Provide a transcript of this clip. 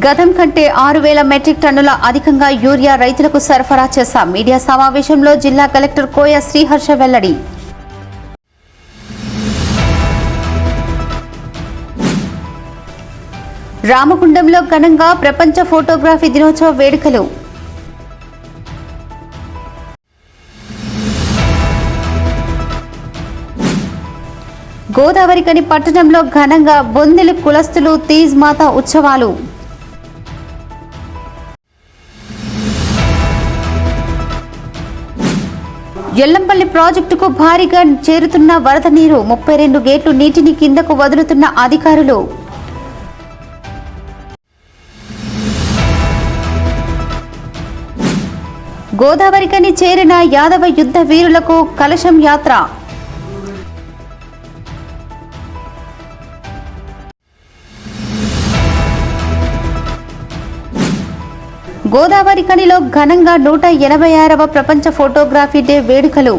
గతం కంటే 6,000 మెట్రిక్ టన్నుల అధికంగా యూరియా రైతులకు సరఫరా చేశాం. మీడియా సమావేశంలో జిల్లా కలెక్టర్ కోయ శ్రీహర్ష వెల్లడి. రామగుండంలో ఘనంగా ప్రపంచ ఫోటోగ్రఫీ దినోత్సవ వేడుకలు. గోదావరికని పట్టణంలో ఘనంగా బొందెలు కులస్తులు తీజ్ మాతా ఉత్సవాలు. ఎల్లంపల్లి ప్రాజెక్టుకు భారీగా చేరుతున్న వరద నీరు. 32 గేట్లు నీటిని కిందకు వదులుతున్న అధికారులు. గోదావరికని చేరిన యాదవ యుద్ధ వీరులకు కలశం యాత్ర. గోదావరికనిలో ఘనంగా 186వ ప్రపంచ ఫోటోగ్రఫీ డే వేడుకలు.